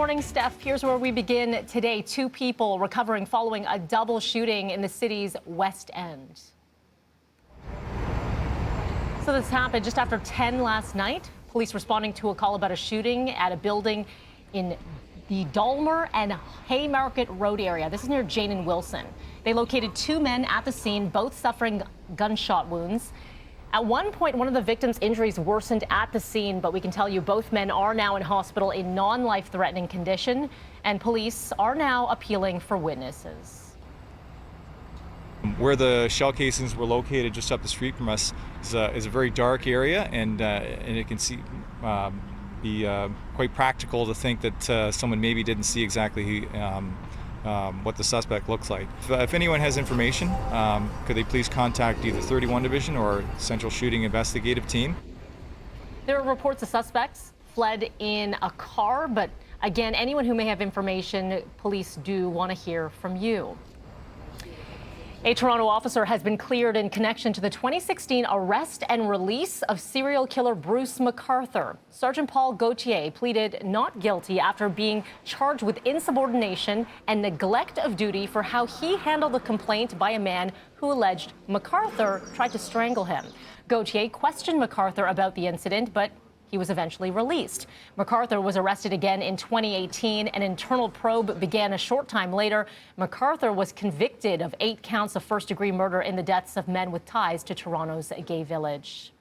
morning, Steph. Here's where we begin today. 2 people recovering following a double shooting in the city's West End. So this happened just after 10 last night. Police responding to a call about a shooting at a building in the Dulmer and Haymarket Road area. This is near Jane and Wilson. They located 2 men at the scene, both suffering gunshot wounds. At one point, one of the victims' injuries worsened at the scene, but we can tell you both men are now in hospital in non-life-threatening condition, and police are now appealing for witnesses. Where the shell casings were located just up the street from us is a very dark area, and it can be quite practical to think that someone maybe didn't see exactly what the suspect looks like. If anyone has information, could they please contact either 31 Division or Central Shooting Investigative Team? There are reports the suspects fled in a car, but again, anyone who may have information, police do want to hear from you. A Toronto officer has been cleared in connection to the 2016 arrest and release of serial killer Bruce McArthur. Sergeant Paul Gauthier pleaded not guilty after being charged with insubordination and neglect of duty for how he handled a complaint by a man who alleged McArthur tried to strangle him. Gauthier questioned McArthur about the incident, but he was eventually released. McArthur was arrested again in 2018. An internal probe began a short time later. McArthur was convicted of 8 counts of first-degree murder in the deaths of men with ties to Toronto's gay village.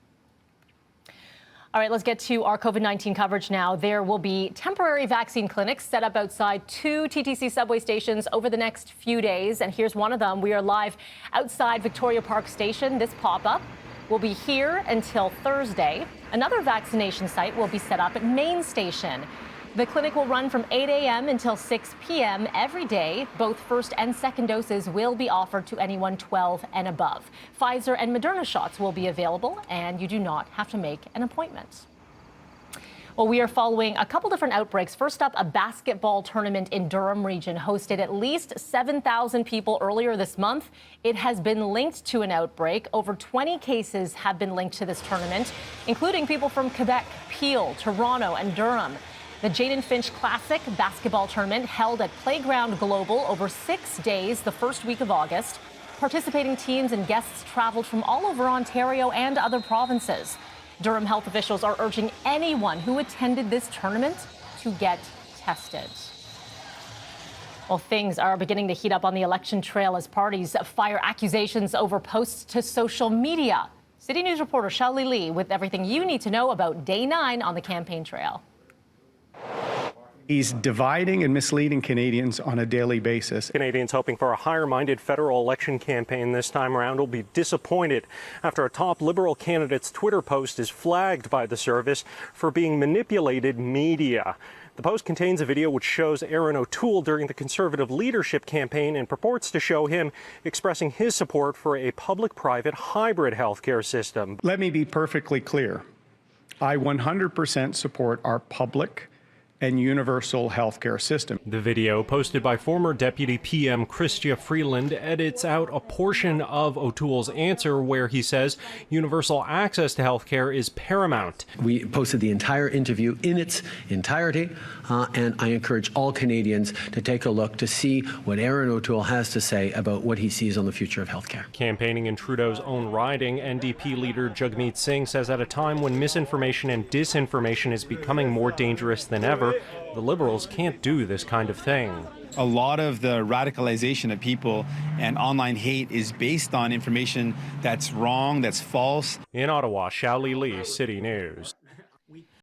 All right, let's get to our COVID-19 coverage now. There will be temporary vaccine clinics set up outside 2 TTC subway stations over the next few days. And here's one of them. We are live outside Victoria Park Station. This pop-up will be here until Thursday. Another vaccination site will be set up at Main Station. The clinic will run from 8 a.m. until 6 p.m. every day. Both first and second doses will be offered to anyone 12 and above. Pfizer and Moderna shots will be available, and you do not have to make an appointment. Well, we are following a couple different outbreaks. First up, a basketball tournament in Durham region hosted at least 7,000 people earlier this month. It has been linked to an outbreak. Over 20 cases have been linked to this tournament, including people from Quebec, Peel, Toronto, and Durham. The Jane and Finch Classic basketball tournament held at Playground Global over 6 days the first week of August. Participating teams and guests traveled from all over Ontario and other provinces. Durham health officials are urging anyone who attended this tournament to get tested. Well, things are beginning to heat up on the election trail as parties fire accusations over posts to social media. City News reporter Shelley Lee with everything you need to know about Day 9 on the campaign trail. He's dividing and misleading Canadians on a daily basis. Canadians hoping for a higher-minded federal election campaign this time around will be disappointed after a top Liberal candidate's Twitter post is flagged by the service for being manipulated media. The post contains a video which shows Aaron O'Toole during the Conservative leadership campaign and purports to show him expressing his support for a public-private hybrid healthcare system. Let me be perfectly clear. I 100% support our public and universal healthcare system. The video, posted by former Deputy PM Chrystia Freeland, edits out a portion of O'Toole's answer where he says universal access to healthcare is paramount. We posted the entire interview in its entirety, and I encourage all Canadians to take a look to see what Aaron O'Toole has to say about what he sees on the future of healthcare. Campaigning in Trudeau's own riding, NDP leader Jagmeet Singh says at a time when misinformation and disinformation is becoming more dangerous than ever, the Liberals can't do this kind of thing. A lot of the radicalization of people and online hate is based on information that's wrong, that's false. In Ottawa, Shelley Lee, City News.